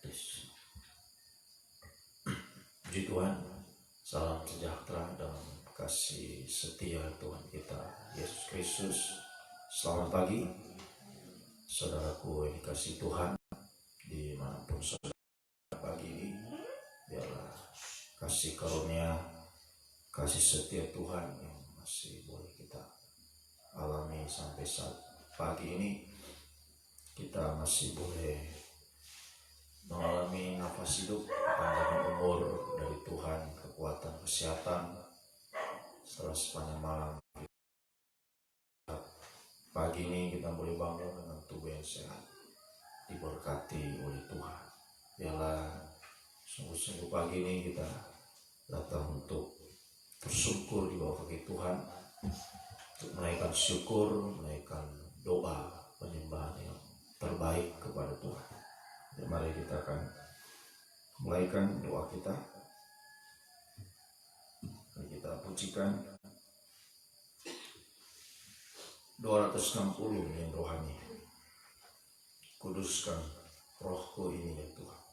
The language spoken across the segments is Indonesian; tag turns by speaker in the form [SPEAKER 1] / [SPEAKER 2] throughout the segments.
[SPEAKER 1] Puji Tuhan, salam sejahtera dan kasih setia Tuhan kita Yesus Kristus. Selamat pagi, saudaraku yang dikasih Tuhan, dimanapun saudara pagi ini. Biarlah kasih karunia, kasih setia Tuhan yang masih boleh kita alami sampai saat pagi ini. Kita masih boleh mengalami nafas hidup, panjang umur dari Tuhan, kekuatan, kesehatan, setelah sepanjang malam. Pagi ini kita boleh bangun dengan tubuh yang sehat, diberkati oleh Tuhan. Biarlah sungguh-sungguh pagi ini kita datang untuk bersyukur di bawah kaki Tuhan, untuk menaikkan syukur, menaikkan doa, penyembahan yang terbaik kepada Tuhan. Dan mari kita akan mulaikan doa kita. Mari kita pujikan 260 yang rohani. Kuduskan rohku ini ya Tuhan.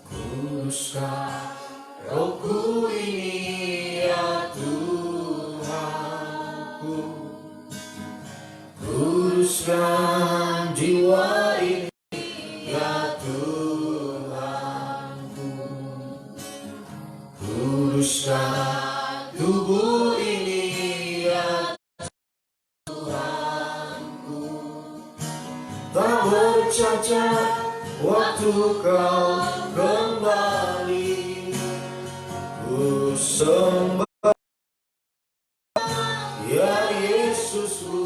[SPEAKER 1] Kuduskan rohku ini ya Tuhanku, kuduskan jiwa ini ya Tuhanku, kuduskan tubuh ini ya Tuhanku, tak bercacat waktu kau kembali. Ku sembah ya Yesusku,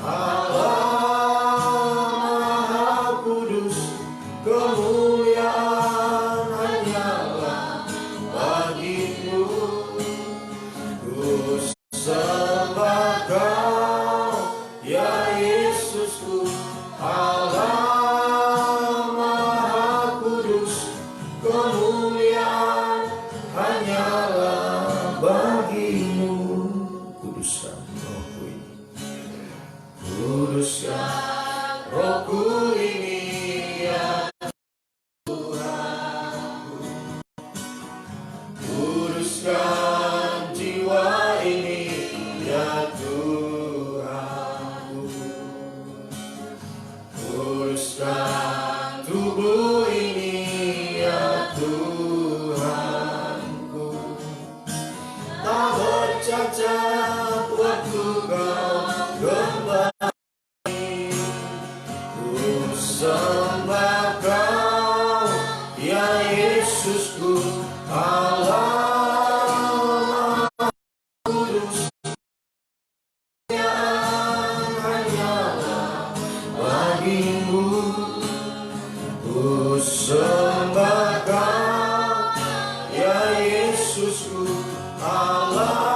[SPEAKER 1] Allah Maha Kudus, kemuliaan hanyalah bagimu. Ku sembah kau ya Yesusku, Allah Maha Kudus, kemuliaan hanyalah bagimu. Kuduskan rohku ini, kuduskan rohku ini ya Tuhanku, kuduskan jiwa ini ya Tuhanku, kuduskan tubuh ini ya Tuhanku, tak bercacat waktu kau kembali. Ku sembah kau ya Yesusku, Allah Kudus, kemuliaan hanyalah bagimu. Ku sembah kau ya Yesusku, Allah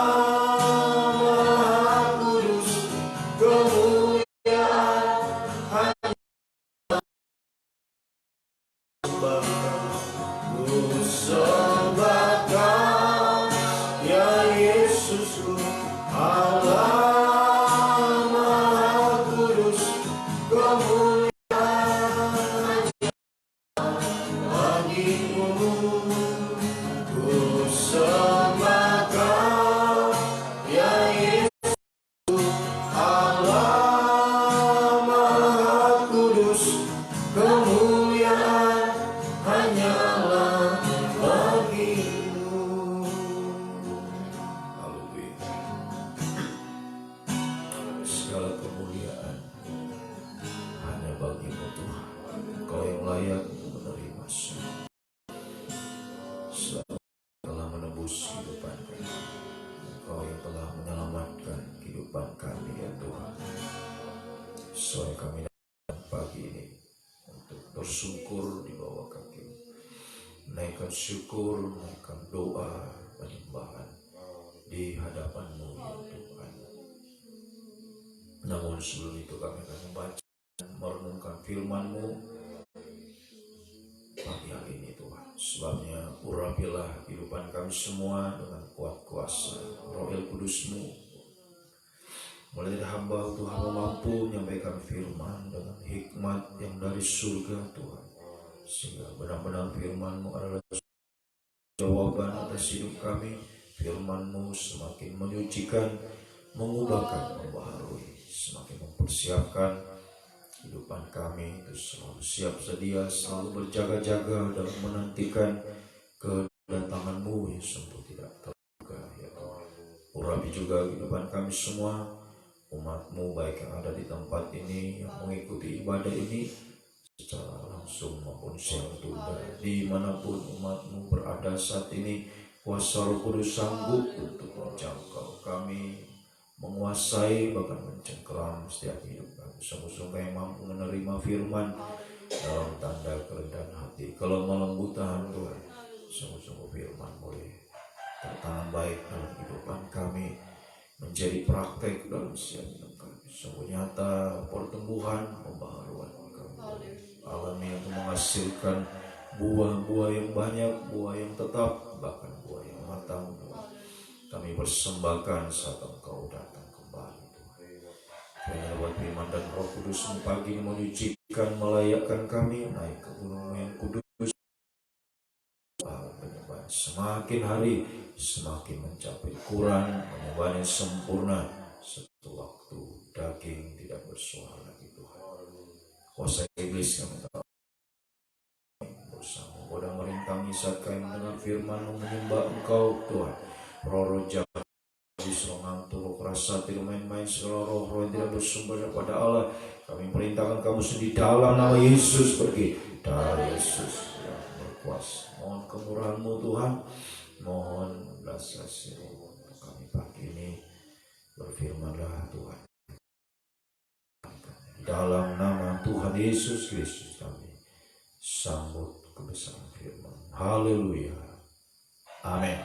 [SPEAKER 1] Maha Kudus, kemuliaan hanyalah bagimu. Ku sembah kau ya Yesusku, Allah Maha Kudus, kemuliaan bagimu. Ku sembah kau ya Yesus, Allah Maha Kudus, kemuliaan hanyalah bagimu. Haleluya. Segala kemuliaan hanya bagimu Tuhan. Kau yang layak untuk menerima semua. Telah menebus kehidupan kami. Engkau yang telah menyelamatkan kehidupan kami ya Tuhan. Soalnya kami datang pagi ini untuk bersyukur di bawah kaki, naikkan syukur, naikkan doa, penyembahan di hadapan-Mu ya Tuhan. Namun sebelum itu kami akan membaca dan merenungkan firman-Mu pagi hari ini Tuhan. Sebabnya urapilah kehidupan kami semua dengan kuat kuasa Roh El Kudus-Mu. Mulai dari hamba Tuhan mampu menyampaikan firman dengan hikmat yang dari surga Tuhan, sehingga benar-benar firman-Mu adalah jawaban atas hidup kami. Firman-Mu semakin menyucikan, mengubahkan, membaharui, semakin mempersiapkan kehidupan kami itu selalu siap sedia, selalu berjaga-jaga dalam menantikan kedatangan-Mu yang sungguh tidak terduga ya Tuhan. Urapi juga kehidupan kami semua, umat-Mu baik yang ada di tempat ini, yang mengikuti ibadah ini secara langsung maupun secara tunda, dimanapun umat-Mu berada saat ini. Kuasa Roh Kudus sanggup untuk menjangkau kami, menguasai bahkan mencengkeram setiap hidup kami. Sungguh-sungguh yang mampu menerima firman dalam tanda kerendahan hati, kelemah-lembutan Tuhan. Sungguh-sungguh firman boleh tertanam baik dalam kehidupan kami, menjadi praktek dalam setiap hidup kami. Sungguh nyata pertumbuhan, pembaharuan kami alami untuk menghasilkan buah-buah yang banyak, buah yang tetap, bahkan buah yang matang Tuhan. Kami persembahkan saat Engkau datang kembali Tuhan. Kiranya lewat firman dan Roh Kudus pagi ini menyucikan, melayakkan kami naik ke gunung yang kudus. Penyembahan semakin hari semakin mencapai ukuran penyembahan yang sempurna. Satu waktu daging tidak bersuara lagi Tuhan. Kuasa iblis kami tahu berusaha menggoda merintangi saat kami mendengar firman menyembah Engkau Tuhan. Roh-roh jahat disuruh ngantuk, roh kerasa tidak main-main, segala roh-roh yang tidak bersumber daripada Allah, kami perintahkan kamu sendiri dalam nama Yesus pergi dari Yesus yang berkuasa. Mohon kemurahan-Mu Tuhan, mohon belas kasih-Mu untuk kami pagi ini. Berfirmanlah Tuhan. Dalam nama Tuhan Yesus Kristus kami sambut kebesaran firman. Haleluya. Amin.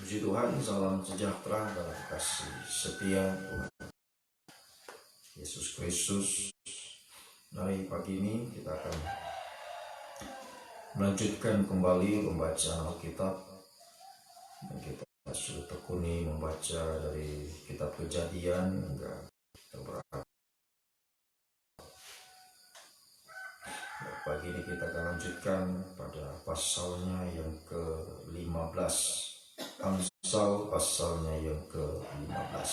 [SPEAKER 1] Puji Tuhan, salam sejahtera dalam kasih setia Tuhan Yesus Kristus. Mari pagi ini kita akan melanjutkan kembali pembacaan Alkitab. Dan kita sudah tekuni membaca dari kitab Kejadian hingga beberapa. Pagi ini kita akan lanjutkan pada pasalnya yang ke-15. Amsal pasalnya yang ke-15.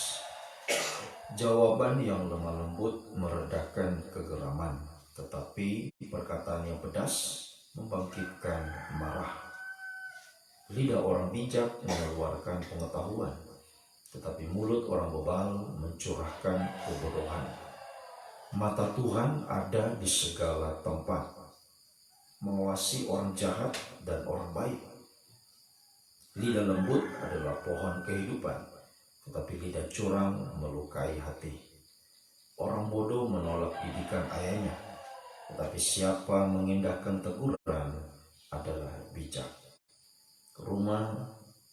[SPEAKER 1] Jawaban yang lemah lembut meredakan kegeraman, tetapi perkataan yang pedas membangkitkan marah. Lidah orang bijak mengeluarkan pengetahuan, tetapi mulut orang bebal mencurahkan kebodohan. Mata Tuhan ada di segala tempat, mengawasi orang jahat dan orang baik. Lidah lembut adalah pohon kehidupan, tetapi lidah curang melukai hati. Orang bodoh menolak didikan ayahnya, tetapi siapa mengindahkan teguran adalah bijak.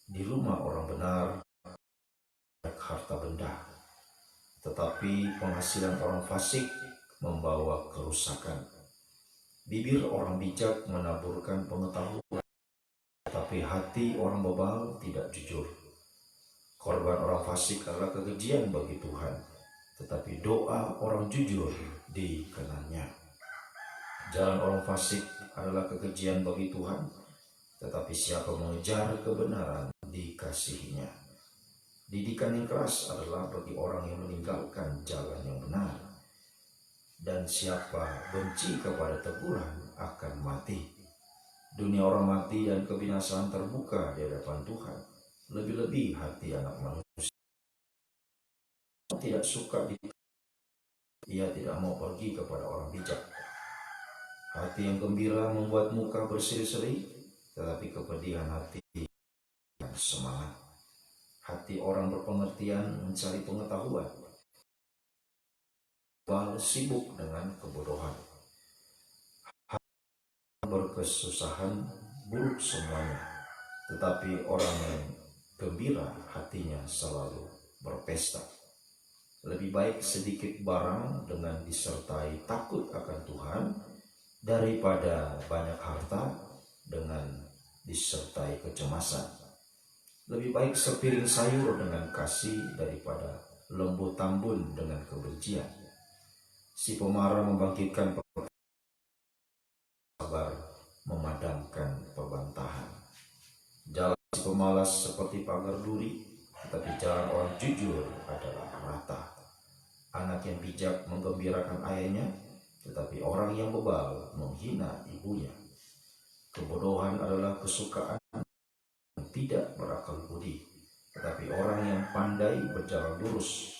[SPEAKER 1] Di rumah orang benar ada harta benda, tetapi penghasilan orang fasik membawa kerusakan. Bibir orang bijak menaburkan pengetahuan, tetapi hati orang bebal tidak jujur. Korban orang fasik adalah kekejian bagi Tuhan, tetapi doa orang jujur dikenannya. Jalan orang fasik adalah kekejian bagi Tuhan, tetapi siapa mengejar kebenaran dikasihinya. Didikan yang keras adalah bagi orang yang meninggalkan jalan yang benar, dan siapa benci kepada teguran akan mati. Dunia orang mati dan kebinasaan terbuka di hadapan Tuhan. Lebih-lebih hati anak manusia tidak suka ia tidak mau pergi kepada orang bijak. Hati yang gembira membuat muka berseri-seri, tetapi kepedihan hati yang semangat. Hati orang berpengertian mencari pengetahuan, bal sibuk dengan kebodohan. Berkesusahan buruk semuanya, tetapi orang yang gembira hatinya selalu berpesta. Lebih baik sedikit barang dengan disertai takut akan Tuhan daripada banyak harta dengan disertai kecemasan. Lebih baik sepiring sayur dengan kasih daripada lembu tambun dengan kebencian. Si pemarah membangkitkan sabar, memadamkan perbantahan. Jalan si pemalas seperti pagar duri, tetapi jalan orang jujur adalah rata. Anak yang bijak menggembirakan ayahnya, tetapi orang yang bebal menghina ibunya. Kebodohan adalah kesukaan yang tidak berakal budi, tetapi orang yang pandai berjalan lurus.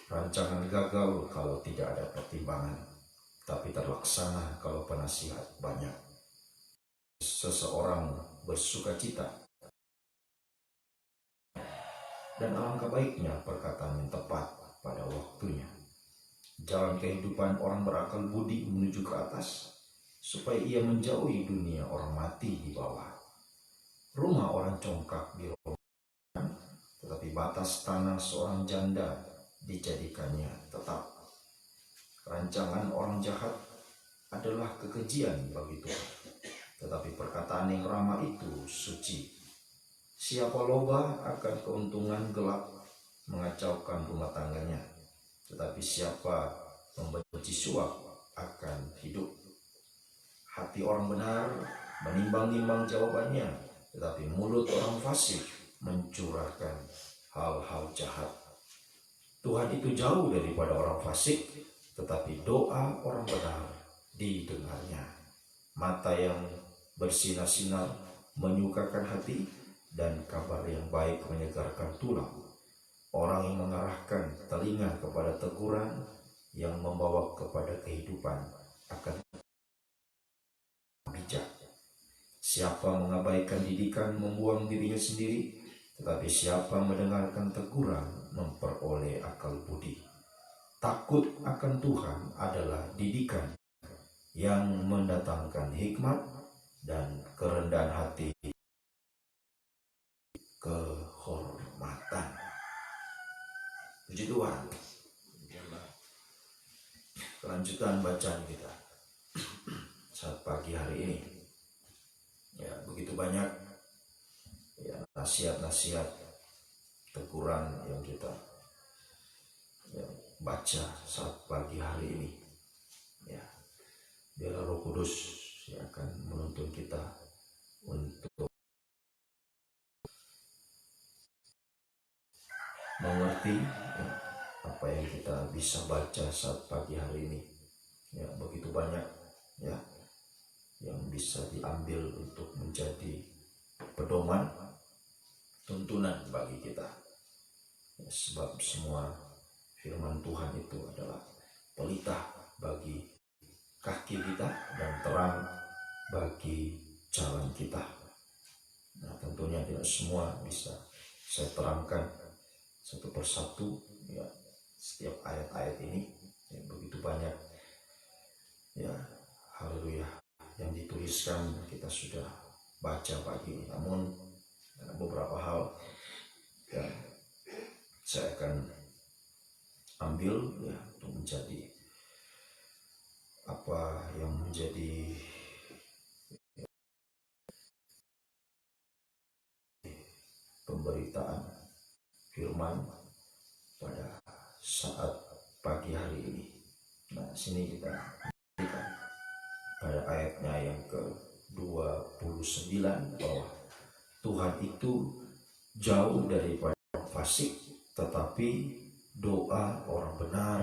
[SPEAKER 1] Rancangan gagal kalau tidak ada pertimbangan, tapi terlaksana kalau penasihat banyak. Seseorang bersuka cita, dan alangkah baiknya perkataan yang tepat pada waktunya. Jalan kehidupan orang berakal budi menuju ke atas, supaya ia menjauhi dunia orang mati di bawah. Rumah orang congkak dirombohkan, tetapi batas tanah seorang janda dijadikannya tetap. Rancangan orang jahat adalah kekejian bagi Tuhan, tetapi perkataan yang ramah itu suci. Siapa loba akan keuntungan gelap mengacaukan rumah tangganya, tetapi siapa membenci suap akan hidup. Hati orang benar menimbang-nimbang jawabannya, tetapi mulut orang fasik mencurahkan hal-hal jahat. Tuhan itu jauh daripada orang fasik, tetapi doa orang benar didengarnya. Mata yang bersinar-sinar menyukakan hati, dan kabar yang baik menyegarkan tulang. Orang yang mengarahkan telinga kepada teguran yang membawa kepada kehidupan akan bijak. Siapa mengabaikan didikan membuang dirinya sendiri, tetapi siapa mendengarkan teguran memperoleh akal budi. Takut akan Tuhan adalah didikan yang mendatangkan hikmat, dan kerendahan hati kehormatan. Puji Tuhan. Kelanjutan bacaan kita saat pagi hari ini. Ya, begitu banyak ya nasihat-nasihat, teguran yang kita ya, baca saat pagi hari ini. Ya, biarlah Roh Kudus yang akan menuntun kita untuk mengerti ya, apa yang kita bisa baca saat pagi hari ini. Ya, begitu banyak ya yang bisa diambil untuk menjadi pedoman, tuntunan bagi kita. Ya, sebab semua firman Tuhan itu adalah pelita bagi kaki kita dan terang bagi jalan kita. Nah, tentunya tidak semua bisa saya terangkan satu persatu ya, setiap ayat-ayat ini ya, begitu banyak ya, haleluya, yang dituliskan kita sudah baca pagi ini. Namun ada beberapa hal yang saya akan ambil ya untuk menjadi apa yang menjadi pemberitaan firman pada saat pagi hari ini. Nah, sini kita lihat pada ayatnya yang ke-29 bahwa Tuhan itu jauh daripada fasik, tetapi doa orang benar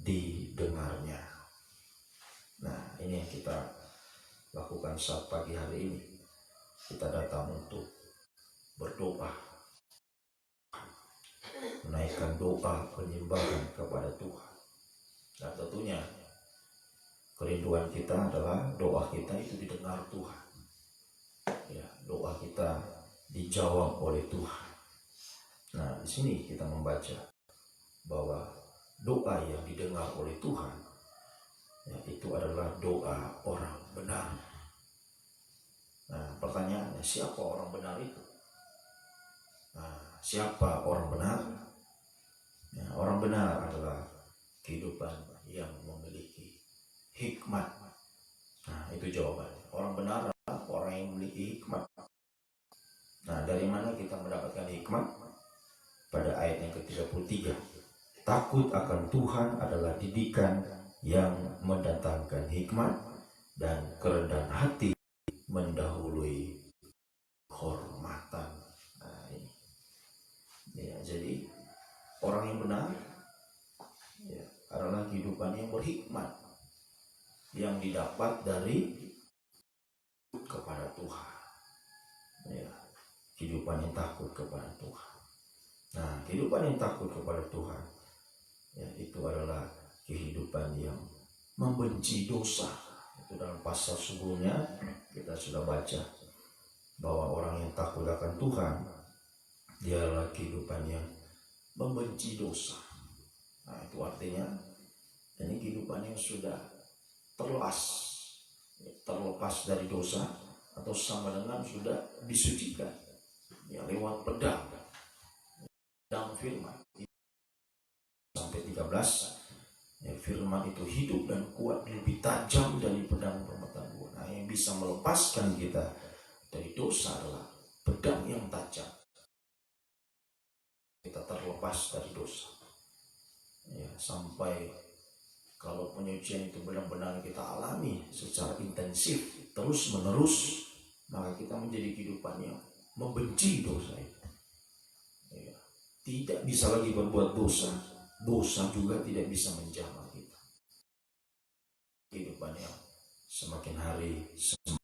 [SPEAKER 1] didengarnya. Nah, ini yang kita lakukan saat pagi hari ini. Kita datang untuk berdoa, menaikkan doa penyembahan kepada Tuhan. Dan tentunya kerinduan kita adalah doa kita itu didengar Tuhan. Ya, doa kita dijawab oleh Tuhan. Nah, di sini kita membaca bahwa doa yang didengar oleh Tuhan, ya, itu adalah doa orang benar. Nah, pertanyaannya, siapa orang benar itu? Nah, siapa orang benar? Ya, orang benar adalah kehidupan yang memiliki hikmat. Nah, itu jawabannya. Orang benar adalah orang yang memiliki hikmat. Nah, dari mana kita mendapatkan hikmat? Pada ayat yang ke-33. Takut akan Tuhan adalah didikan yang mendatangkan hikmat, dan kerendahan hati mendahului kehormatan. Nah, ini. Ya, jadi orang yang benar, ya, adalah kehidupan yang berhikmat, yang didapat dari kepada Tuhan. Ya, kehidupan yang takut kepada Tuhan. Nah, kehidupan yang takut kepada Tuhan, ya, itu adalah kehidupan yang membenci dosa. Itu dalam pasal sebelumnya kita sudah baca bahwa orang yang takut akan Tuhan, dia adalah kehidupan yang membenci dosa. Nah, itu artinya ini kehidupan yang sudah terlepas dari dosa, atau sama dengan sudah disucikan, ya, lewat pedang firman. Sampai 13, ya, firman itu hidup dan kuat, lebih tajam dari pedang bermata dua. Nah, yang bisa melepaskan kita dari dosa adalah pedang yang tajam. Kita terlepas dari dosa, ya, sampai kalau penyucian itu benar-benar kita alami secara intensif terus menerus, maka kita menjadi kehidupan yang membenci dosa itu. Ya, tidak bisa lagi berbuat dosa, dosa juga tidak bisa menjamah kita. Kehidupan yang semakin hari semakin.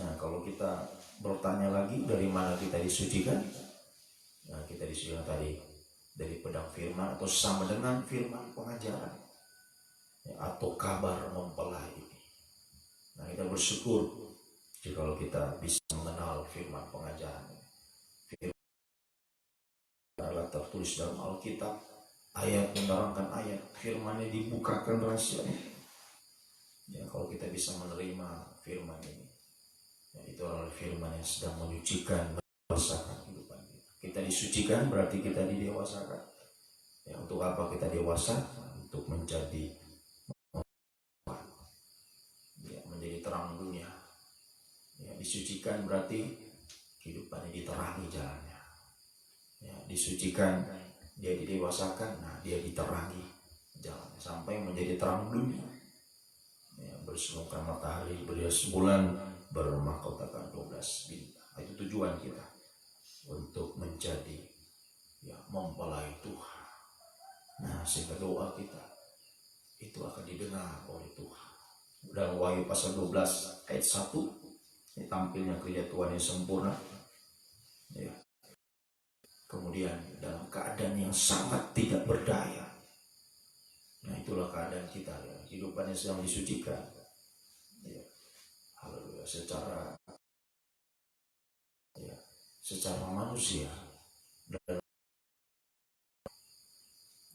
[SPEAKER 1] Nah, kalau kita bertanya lagi dari mana kita disucikan, nah, kita disucikan tadi dari pedang firman, atau sama dengan firman pengajaran, ya, atau kabar mempelai ini. Nah, kita bersyukur jika kita bisa mengenal firman pengajaran. Firman adalah tertulis dalam Alkitab, ayat menerangkan ayat, firman-Nya dibukakan rahasianya. Ya, kalau kita bisa menerima firman ini, ya, itu adalah firman yang sedang menyucikan, mendewasakan kehidupan kita. Kita disucikan berarti kita didewasakan. Ya, untuk apa kita dewasa? Untuk menjadi, ya, menjadi terang dunia. Ya, disucikan berarti kehidupannya diterangi jalannya. Ya, disucikan, dia didewasakan, nah, dia diterangi jalannya sampai menjadi terang dunia. Ya, bersinar matahari, berias bulan, bermahkotakan 12 bintang. Itu tujuan kita, untuk menjadi, ya, mempelai Tuhan. Nah, sehingga doa kita itu akan didengar oleh Tuhan. Dalam Wahyu pasal 12 ayat 1, ini tampilnya kerja Tuhan yang sempurna, ya. Kemudian dalam keadaan yang sangat tidak berdaya. Nah, itulah keadaan kita, ya. Kehidupannya sedang disucikan, ya. Haleluya. Secara manusia, dan,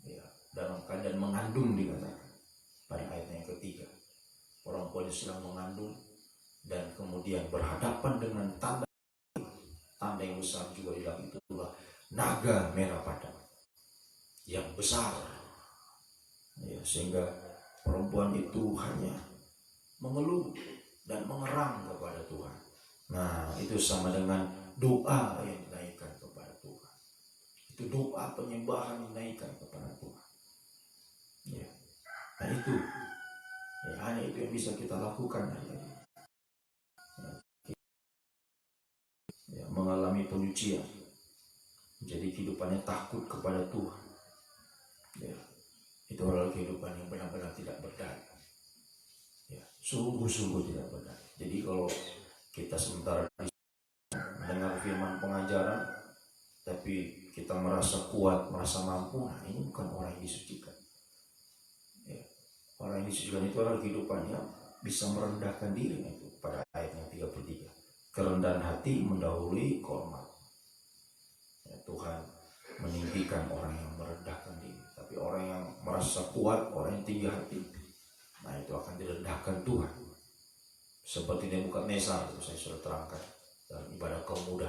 [SPEAKER 1] ya, dalam keadaan mengandung, dikatakan pada ayat yang ketiga, perempuan sedang mengandung dan kemudian berhadapan dengan tanda yang besar juga, dalam itulah naga merah padam yang besar, ya, sehingga perempuan itu hanya mengeluh dan mengerang kepada Tuhan. Nah, itu sama dengan doa yang dinaikkan kepada Tuhan. Itu doa penyembahan yang dinaikkan kepada Tuhan, ya. Nah, itu, ya, hanya itu yang bisa kita lakukan hari ini, ya, mengalami penyucian, jadi kehidupannya takut kepada Tuhan, ya. Itu adalah kehidupan yang benar-benar tidak berdaya, ya, sungguh-sungguh tidak berdaya. Jadi kalau kita sementara mendengar firman pengajaran, tapi kita merasa kuat, merasa mampu, nah, ini bukan orang yang disucikan, ya. yang disucikan itu adalah kehidupan yang bisa merendahkan diri, itu pada ayat yang 33. Kerendahan hati mendahului kehormatan. Ya, Tuhan meninggikan orang yang merendahkan diri, tapi orang yang merasa kuat, orang yang tinggi hati, nah itu akan direndahkan Tuhan. Seperti Nebukadnezar itu saya sudah terangkan dalam ibadah kaum muda.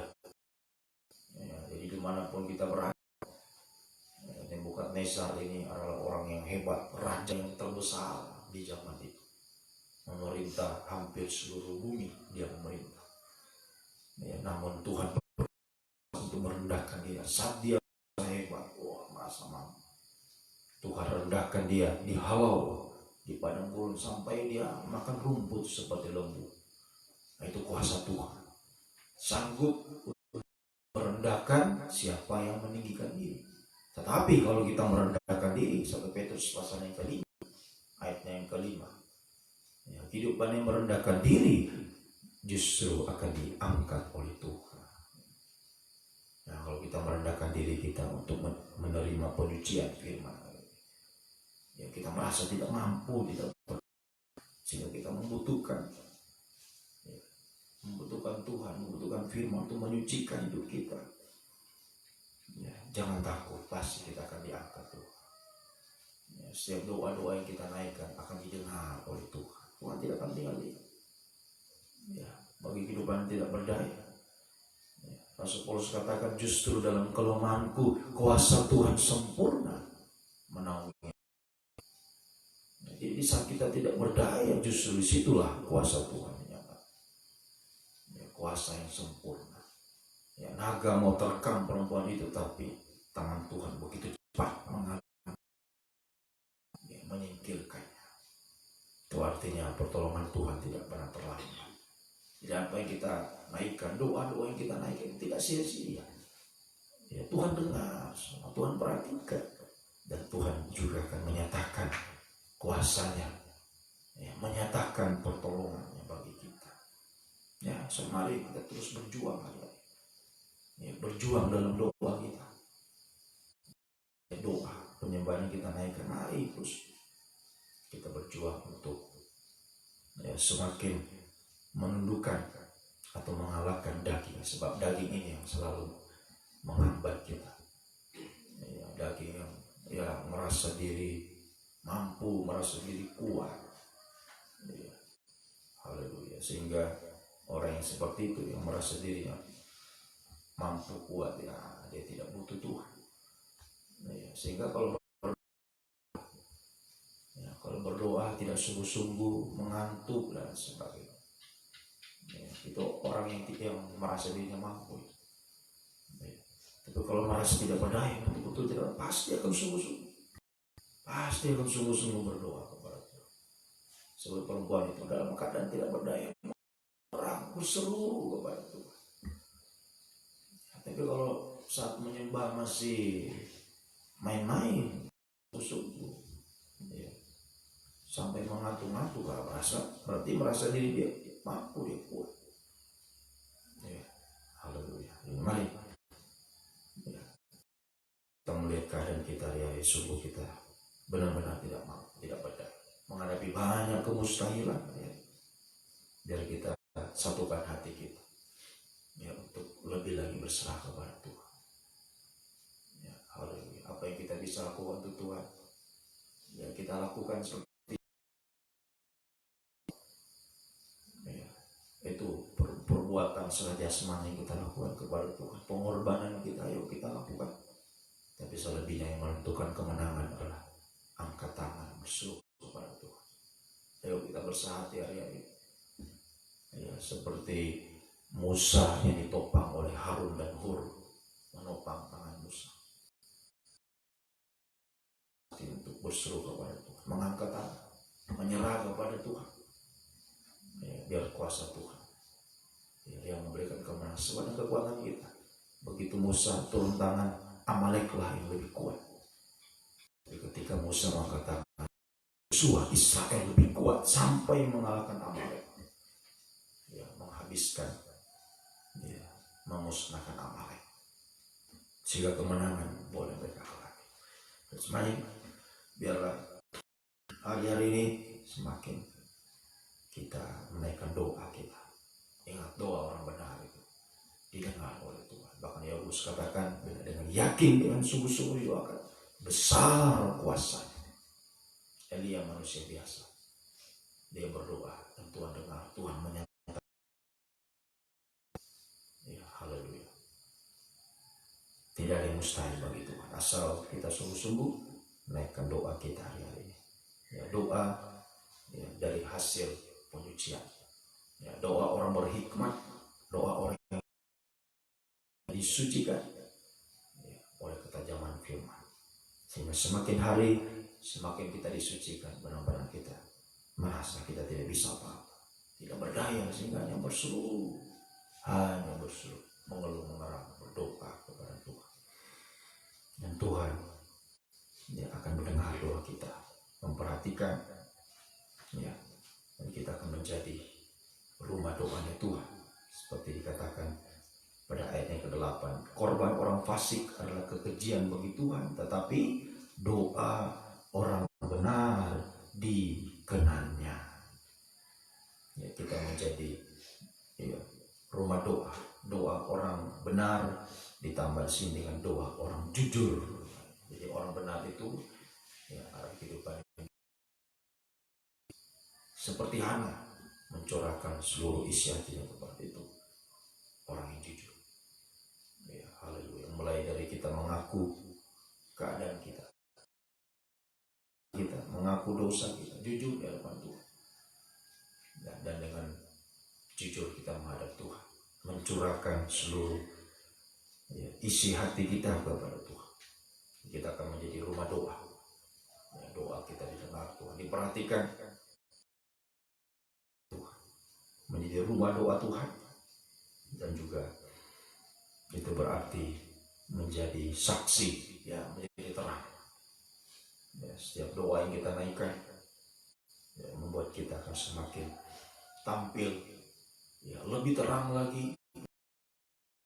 [SPEAKER 1] Ya, jadi dimanapun kita berada, Nebukadnezar ini adalah orang yang hebat, raja yang terbesar di zaman itu, memerintah hampir seluruh bumi, dia memerintah. Ya, namun Tuhan untuk merendahkan dia saat dia hebat, merasa mampu. Tuhan rendahkan dia, dihalau di padang gurun sampai dia makan rumput seperti lembu. Nah, itu kuasa Tuhan, sanggup merendahkan siapa yang meninggikan diri. Tetapi kalau kita merendahkan diri, 1 Petrus pasal yang kelima, ayatnya yang kelima, ya, kehidupan yang merendahkan diri justru akan diangkat oleh Tuhan. Nah, kalau kita merendahkan diri kita untuk menerima penyucian firman, ya kita merasa tidak mampu, sehingga kita membutuhkan Tuhan, membutuhkan firman untuk menyucikan hidup kita. Ya, jangan takut, pasti kita akan diangkat Tuhan. Ya, setiap doa-doa yang kita naikkan akan didengar oleh Tuhan. Tuhan tidak akan tinggal diam. Ya, bagi kehidupan yang tidak berdaya, ya, Rasul Paulus katakan, justru dalam kelemahanku kuasa Tuhan sempurna menaungi. Ya, jadi saat kita tidak berdaya, justru disitulah kuasa Tuhan menyata. Ya, kuasa yang sempurna. Ya, naga mau terkam perempuan itu, tapi tangan Tuhan begitu cepat menyingkirkannya. Itu artinya pertolongan Tuhan tidak pernah terlambat. Jadi apa yang kita naikkan, doa-doa yang kita naikkan tidak sia-sia. Ya, Tuhan dengar, Tuhan perhatikan, dan Tuhan juga akan menyatakan kuasanya, ya, menyatakan pertolongannya bagi kita. Ya, mari kita terus berjuang, ya, berjuang dalam doa kita. Ya, doa penyembahan kita naikkan, mari terus kita berjuang untuk, ya, semakin menundukkan atau mengalahkan daging, sebab daging ini yang selalu menghambat kita. Ya, daging yang, ya, merasa diri mampu, merasa diri kuat. Ya, haleluya. Sehingga orang yang seperti itu, yang merasa dirinya mampu, kuat, ya, dia tidak butuh Tuhan. Ya, sehingga kalau berdoa tidak sungguh-sungguh, mengantuk dan sebagainya, ya, itu orang yang merasa dirinya mampu. Ya, tapi kalau merasa tidak berdaya, betul-betul tidak, pasti akan sungguh-sungguh berdoa kepada Tuhan. Sebab perempuan itu dalam keadaan tidak berdaya, merangkul seru kepada Tuhan. Tapi kalau saat menyembah masih main-main, sungguh, ya, sampai mengatur-ngatur, berarti merasa diri dia mampu, dia kuat. Ya, haleluya. Mari, ya, kita melihat keadaan kita, ya, sungguh kita benar-benar tidak mampu, tidak berdaya menghadapi banyak kemustahilan. Ya, biar kita satukan hati kita, ya, untuk lebih lagi berserah kepada Tuhan. Ya, haleluya. Apa yang kita bisa lakukan untuk Tuhan, ya, kita lakukan seperti, ya, itu perbuatan secara jasmani yang kita lakukan kepada Tuhan, pengorbanan kita, ayo kita lakukan. Tapi selebihnya yang menentukan kemenangan adalah angkat tangan berseru kepada Tuhan. Ayo kita bersahati hari-hari, ya, seperti Musa yang ditopang oleh Harun dan Hur, menopang tangan Musa untuk berseru kepada Tuhan, mengangkat tangan, menyerah kepada Tuhan, ya, biar kuasa Tuhan, ya, yang memberikan kemenangan sesuai dengan kekuatan kita. Begitu Musa turun tangan, Amaleklah yang lebih kuat. Jadi ketika Musa mengangkat tangan, Yosua Israel lebih kuat sampai mengalahkan Amalek, ya, menghabiskan, ya, memusnahkan Amalek, sehingga kemenangan boleh mereka alami. Terus biarlah hari ini semakin kita menaikkan doa kita. Ingat, doa orang benar itu didengar oleh Tuhan. Bahkan Yakobus katakan dengan yakin, dengan sungguh-sungguh didoakan, besar kuasanya. Elia manusia biasa, dia berdoa dan Tuhan dengar, Tuhan menyatakan. Ya, haleluya. Tidak ada yang mustahil bagi Tuhan, asal kita sungguh-sungguh menaikkan doa kita hari ini. Ya, doa ya, dari hasil penyucian. Ya, doa orang berhikmat, doa orang yang disucikan ya, oleh ketajaman firman. Sehingga semakin hari semakin kita disucikan, benar-benar kita merasa kita tidak bisa apa-apa, tidak berdaya, sehingga hanya berseru, mengeluh, mengerang, berdoa kepada Tuhan. Dan Tuhan dia akan mendengar doa kita, memperhatikan ya, dan kita akan menjadi rumah doanya Tuhan. Seperti dikatakan pada ayat yang ke-8, korban orang fasik adalah kekejian bagi Tuhan, tetapi doa orang benar dikenannya. Ya, kita menjadi ya, rumah doa, doa orang benar ditambah sini dengan doa orang jujur. Jadi orang benar itu ya, arah kehidupan seperti Hana mencurahkan seluruh isi hatinya kepada itu orang yang jujur. Ya, haleluya. Mulai dari kita mengaku keadaan kita mengaku dosa kita, jujur di hadapan Tuhan, dan dengan jujur kita menghadap Tuhan, mencurahkan seluruh ya, isi hati kita kepada Tuhan. Kita akan menjadi rumah doa ya, doa kita didengar Tuhan, diperhatikan Tuhan, menjadi rumah doa Tuhan. Dan juga itu berarti menjadi saksi ya, menjadi terang ya, setiap doa yang kita naikkan ya, membuat kita akan semakin tampil ya, lebih terang lagi.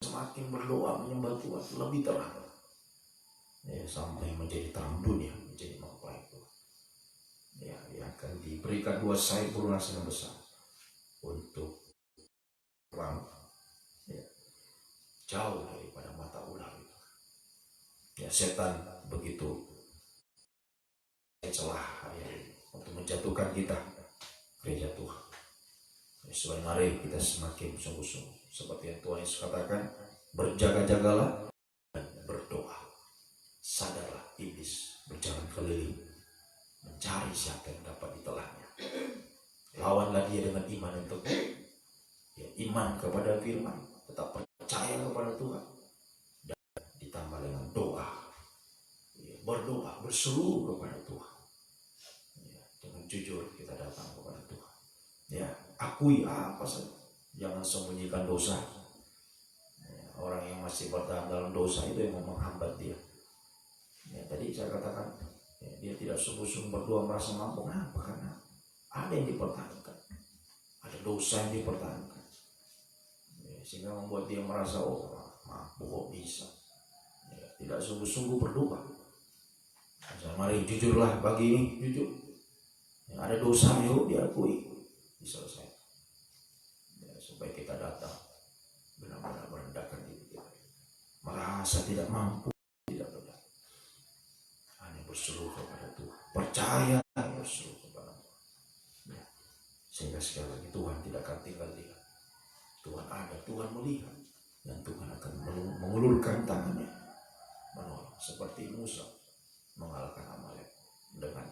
[SPEAKER 1] Semakin berdoa menyembah Tuhan lebih terang ya, sampai menjadi terang dunia, menjadi mengepalai Tuhan ya, yang akan diberikan dua sayap berlunas yang besar untuk terang ya, jauh daripada mata ular itu. Ya, setan begitu celah ya, untuk menjatuhkan kita gereja Tuhan. Ya, sebagai mari kita semakin sungguh-sungguh seperti yang Tuhan Yesus katakan, berjaga-jagalah dan berdoa. Sadarlah iblis berjalan keliling mencari siapa yang dapat ditelannya. Lawanlah dia dengan iman yang teguh ya, iman kepada firman, tetap percaya kepada Tuhan, dan ditambah dengan doa ya, berdoa, berseru kepada Tuhan ya, dengan jujur kita datang kepada Tuhan ya, akui apa saja, jangan sembunyikan dosa ya, orang yang masih bertahan dalam dosa itu yang menghambat dia ya, tadi saya katakan ya, dia tidak sungguh-sungguh berdoa merasa mampu. Kenapa? Karena ada yang dipertahankan, ada dosa yang dipertahankan ya, sehingga membuat dia merasa oh mampu kok bisa ya, tidak sungguh-sungguh berdoa. Jadi, mari jujurlah pagi ini, jujur yang ada dosa yuk diakui, diselesaikan ya, supaya kita datang benar-benar merendahkan diri kita, merasa tidak mampu, tidak berdaya, hanya berseru kepada Tuhan, percaya berseru kepada Tuhan ya, sehingga sekali lagi Tuhan tidak akan tinggal diam. Tuhan ada, Tuhan melihat, dan Tuhan akan mengulurkan tangannya menolong, seperti Musa mengalahkan Amalek dengan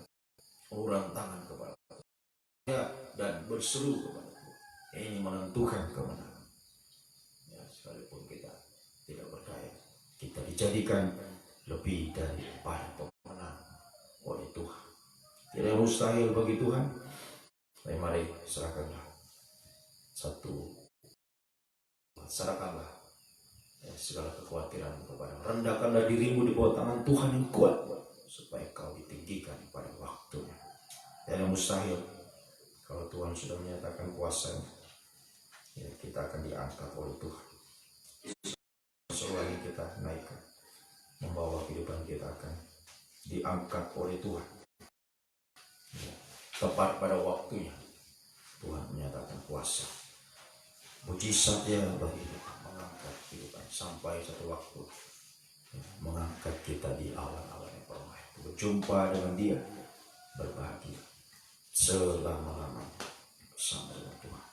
[SPEAKER 1] uluran tangan kepada Tuhan ya, dan berseru kepada Tuhan. Ini menentukan kemenangan ya, sekalipun kita tidak berdaya, kita dijadikan lebih daripada pemenang oleh Tuhan. Tidak mustahil bagi Tuhan. Mari serahkanlah serahkanlah ya, segala kekhawatiran kepada, rendahkanlah dirimu di bawah tangan Tuhan yang kuat supaya kau ditinggikan pada waktunya. Tidak mustahil kalau Tuhan sudah menyatakan kuasa ya, kita akan diangkat oleh Tuhan. Selagi kita naikkan, membawa kehidupan kita akan diangkat oleh Tuhan ya, tepat pada waktunya Tuhan menyatakan kuasa. Mujizat dia bagi kita, mengangkat kehidupan sampai satu waktu mengangkat kita di awan-awan yang permai, berjumpa dengan dia, berbahagia selama-lamanya bersama dengan Tuhan.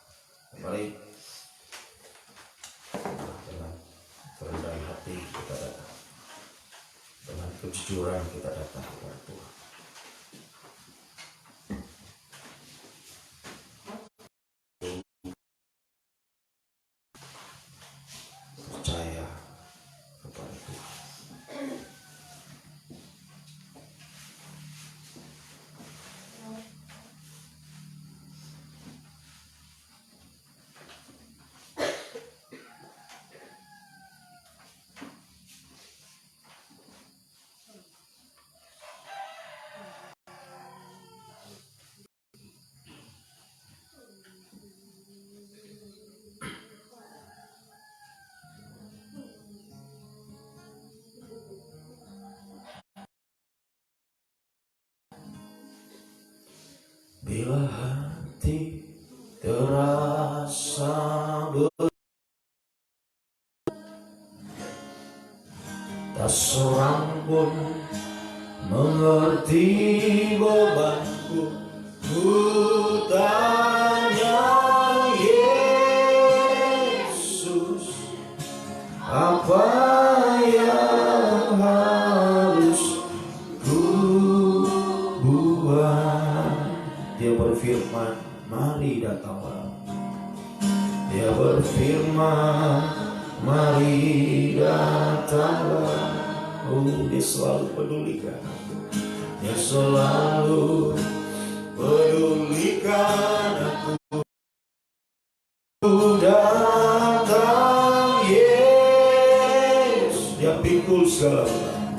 [SPEAKER 1] Mari dengan kerendahan hati kita datang, dengan kejujuran kita datang kepada Tuhan. Percaya kepada Tuhan. Bila hati terasa tak seorang pun mengerti bebanku, ku tanya Yesus, apa yang harus ku buat? Dia berfirman, mari datanglah. Dia berfirman, mari datanglah. Oh, dia selalu pedulikan. Dia selalu pedulikan aku. Datang Yesus. Dia pikul segala.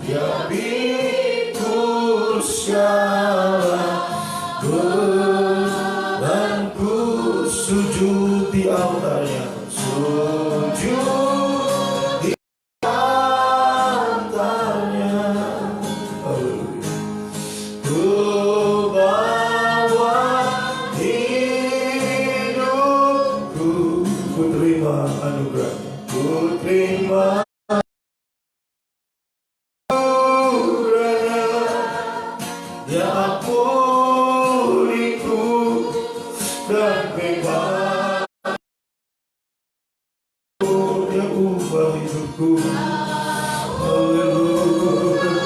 [SPEAKER 1] Dia pikul segala. Dan ku sujud di altarnya, sujud di altarnya. Ku bawa hidupku, ku terima anugerahnya, ku terima anugerahnya. Dia ampuniku dan bebas, dia ubah hidupku. Haleluya.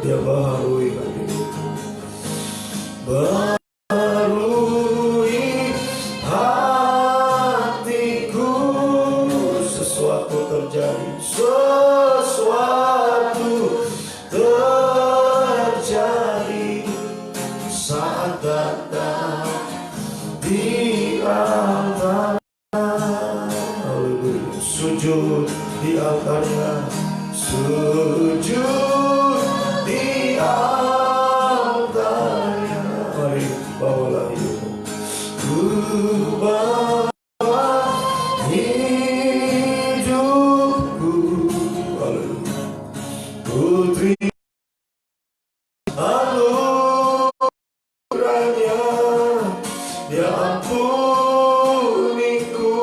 [SPEAKER 1] Dia baharui hatiku, baharui hatiku. Sesuatu terjadi, sesuatu terjadi saat datang di altar. Haleluya. Sujud di altarnya, sujud di altarnya. Mari bawalah hidupmu, ku bawa hidupku. Haleluya. Putri anugerahnya, dia ampuniku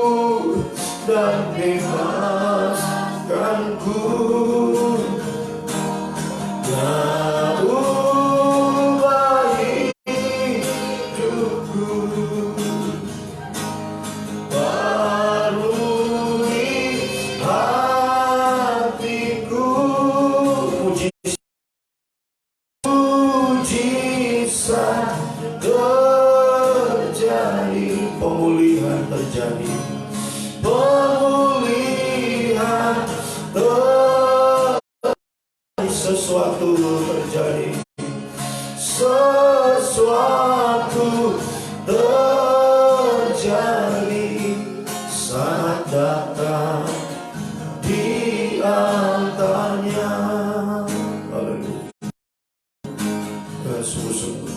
[SPEAKER 1] dan bebaskanku. Dia ubah hidupku, barui hatiku. Mujizat terjadi, pemulihan terjadi, pemulihan terjadi, sesuatu terjadi, sesuatu terjadi saat datang di altarnya. Haleluya. Sungguh-sungguh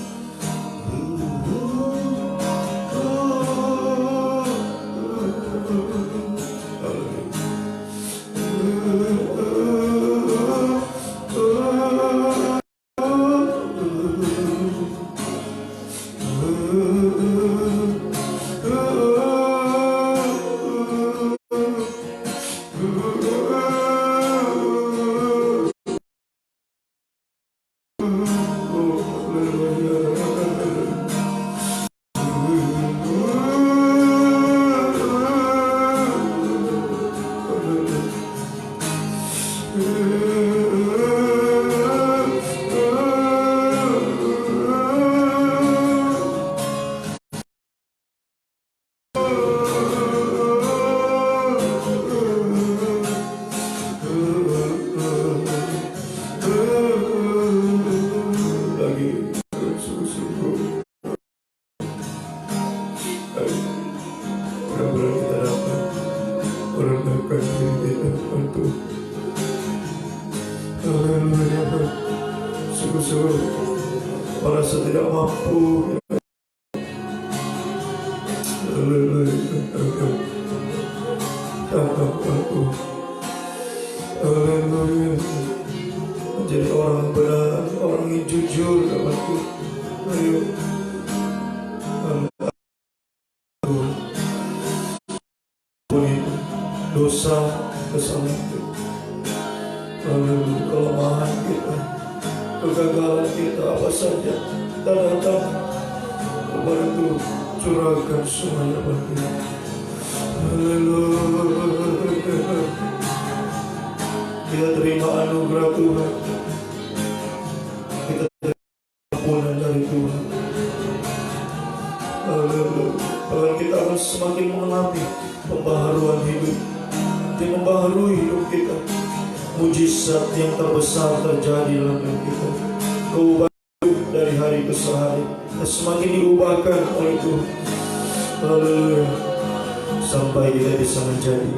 [SPEAKER 1] menyibukkan diri kita bantu. Haleluya. Sungguh-sungguh merasa tidak mampu. Haleluya. Haleluya. Menjadi orang benar, orang yang jujur dalamku. Ayo. Dosa, kesalahan kita, kelemahan kita, kegagalan kita, apa saja kita datang kepada Tuhan, curahkan semuanya pada Tuhan. Haleluya. Kita terima anugerah Tuhan, kita terima ampunan dari Tuhan. Haleluya. Bahkan kita akan semakin mengalami pembaharuan hidup, yang membaharui hidup kita. Mujizat yang terbesar terjadi dalam hidup kita. Perubahan dari hari ke hari semakin diubahkan oleh Tuhan. Haleluya. Sampai kita bisa menjadi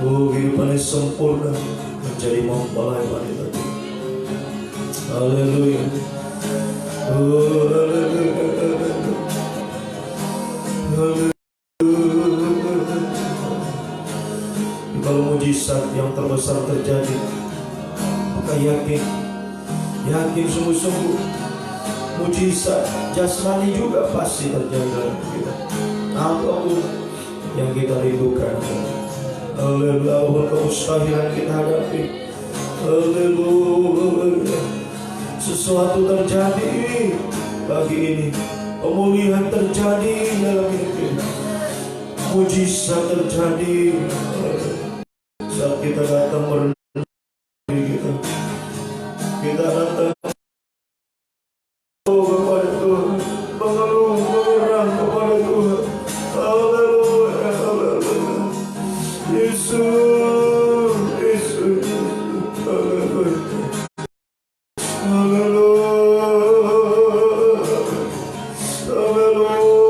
[SPEAKER 1] kehidupan yang sempurna, menjadi mempelai wanita Tuhan. Haleluya. Haleluya. Kalau mujizat yang terbesar terjadi, maka yakin sungguh-sungguh mujizat jasmani juga pasti terjadi dalam kita. Apapun yang kita rindukan, haleluya, apapun kemustahilan kita hadapi, haleluya, sesuatu terjadi pagi ini, pemulihan terjadi dalam hidup kita, mujizat terjadi. Saat kita datang merenung diri kita datang kepada Tuhan, mengeluh, menyerah kepada Tuhan. Haleluya, haleluya. Yesus, Yesus, haleluya, haleluya, haleluya.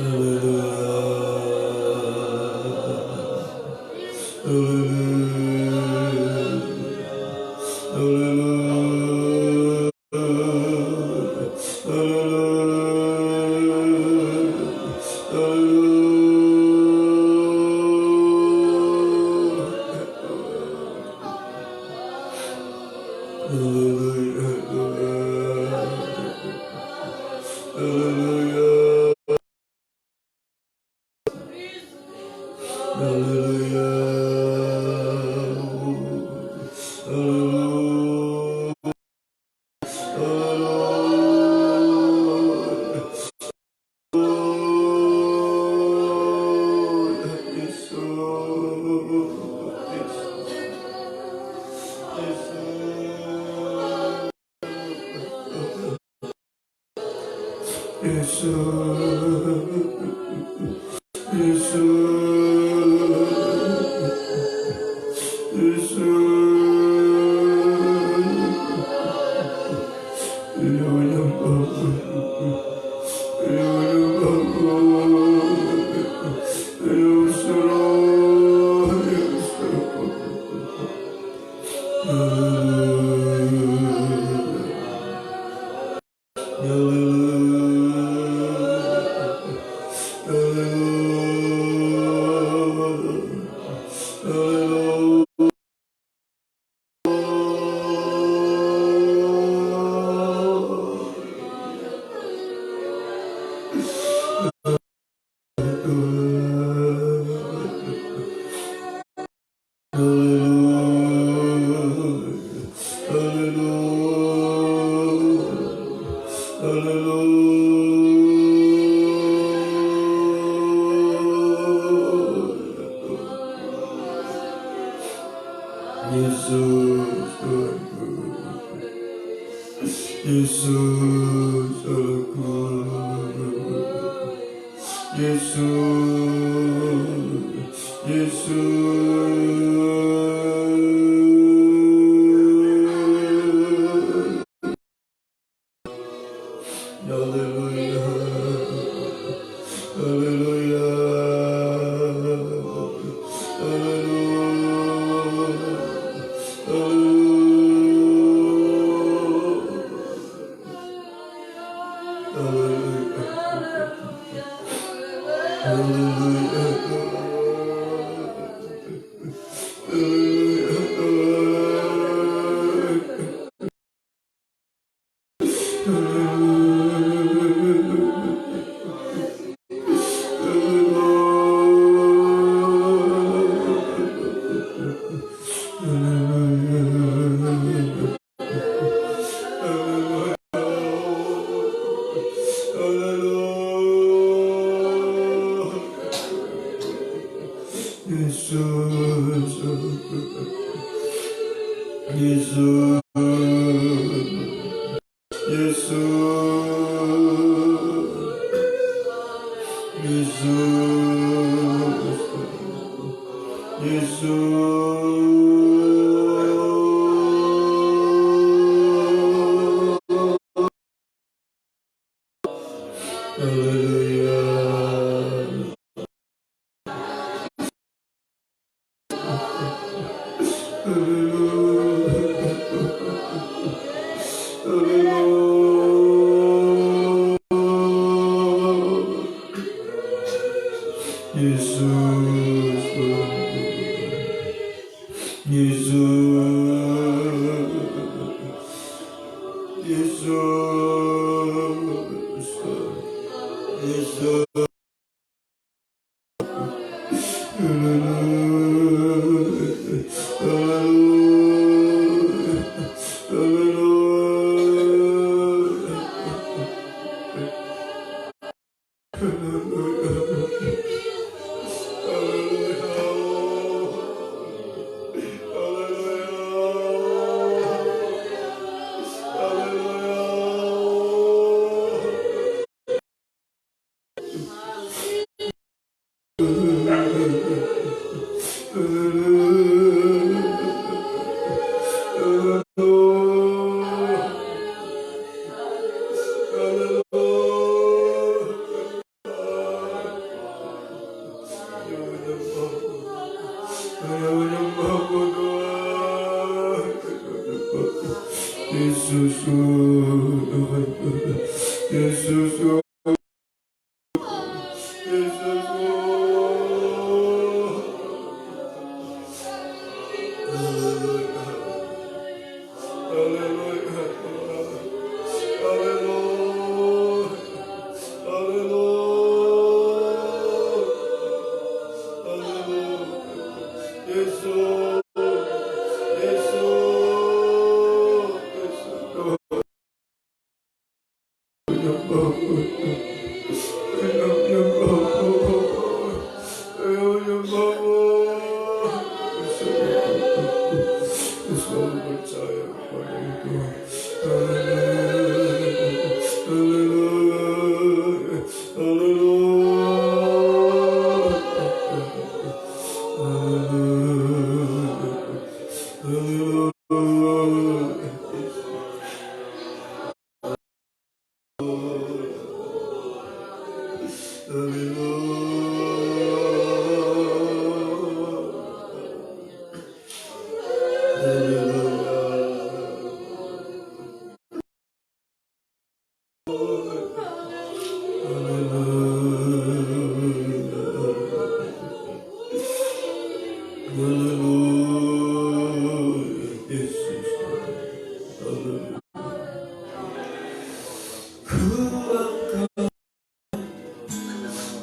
[SPEAKER 1] Hallelujah. Hallelujah.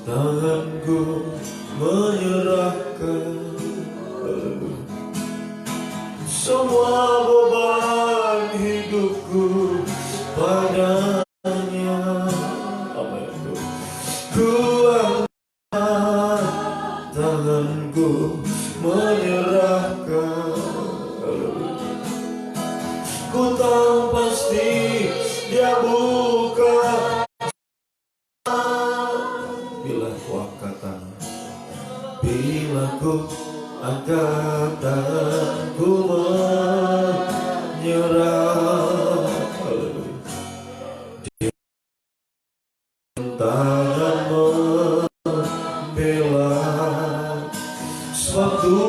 [SPEAKER 1] Tanganku menyerahkan semua beban hidupku padanya. Ku angkat tanganku menyerahkan. Ku tahu pasti Dia bukan. Bila ku angkat tangan, bila ku angkat tanganku menyerah, Dia tangan membela, sebab Tuhan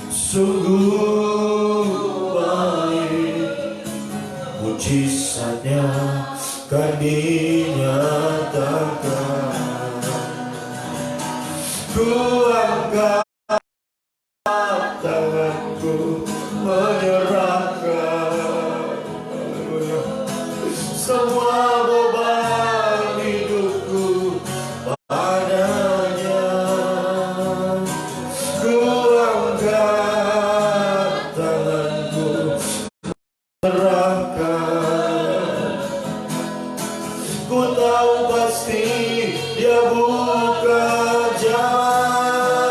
[SPEAKER 1] sungguh baik, mujizatnya kan dinyatakan. Ku angkat tanganku menyerahkan semua beban hidupku padanya. Ku angkat tanganku menyerahkan. Ku tahu pasti Dia buka jalan.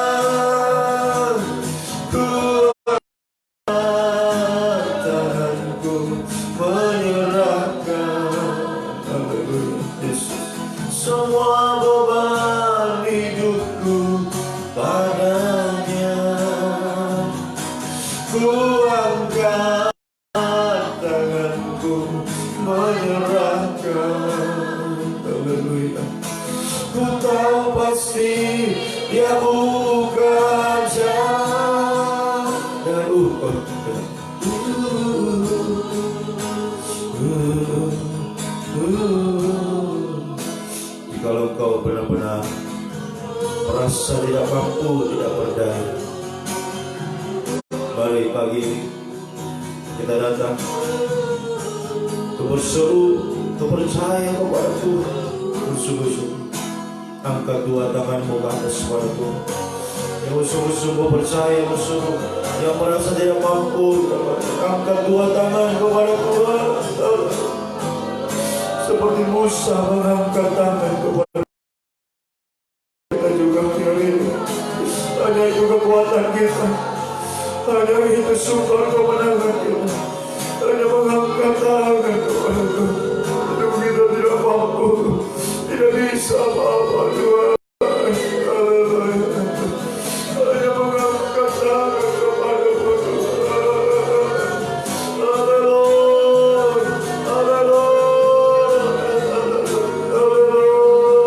[SPEAKER 1] Ku angkat tanganku menyerahkan. Semua beban hidupku padanya. Ku angkat tanganku menyerahkan. Haleluya. Ku tahu pasti Dia bukan jalan. Jikalau kau benar-benar merasa tidak mampu, tidak berdaya, mari pagi ini kita datang, kau berseru, kau percaya kepada Tuhan, bersungguh-sungguh. Angkat dua tanganmu ke atas kepada Tuhan. Yang bersungguh-sungguh percaya, bersungguh, yang merasa tidak mampu, angkat dua tangan kepada Tuhan. Seperti Musa mengangkat tangan kepada kita juga hari ini. Hanya itu kekuatan kita, hanya itu sumber kemenangan kita. Hanya mengangkat tangan kepada Tuhan. Hidup kita tidak mampu, tidak bisa apa-apa Tuhan. Hanya mengangkat tangan kepada Tuhan. Haleluya, haleluya, haleluya.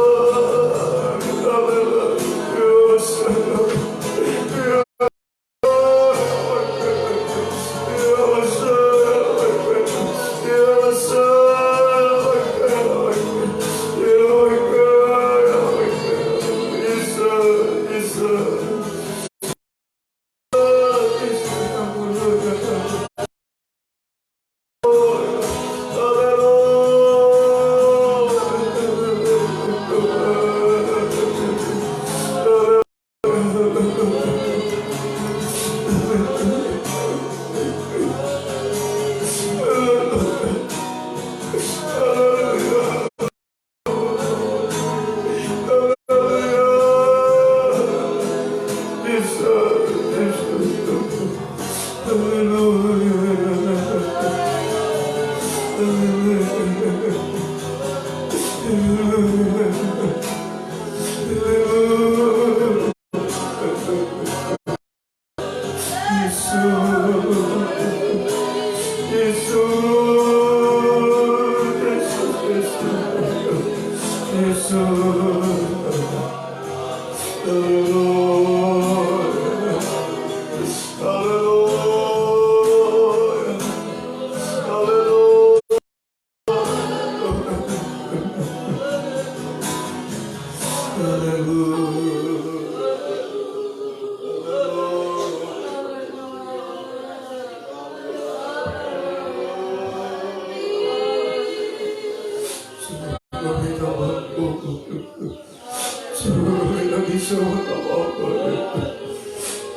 [SPEAKER 1] Kami tak bisa apa-apa.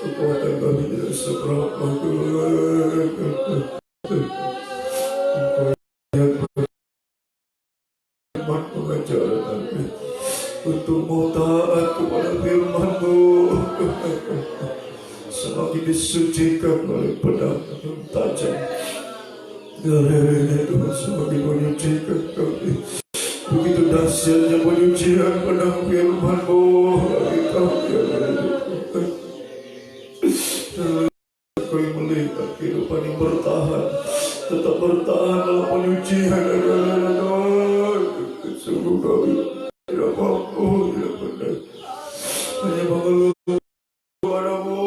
[SPEAKER 1] Kekuatan kami tidak seberapa Tuhan. Firman pengajaran kami untuk mau taat kepada firman-Mu. Semakin disucikan oleh pedang yang tajam. Tuhan semakin menyucikan kami. Begitu dahsyatnya penyucian pedang firman-Mu bagi kami. Kami melihat kehidupan yang bertahan, tetap bertahan dalam penyucian. Sungguh kami tidak mampu, tidak benar. Hanya mengeluh kepadamu.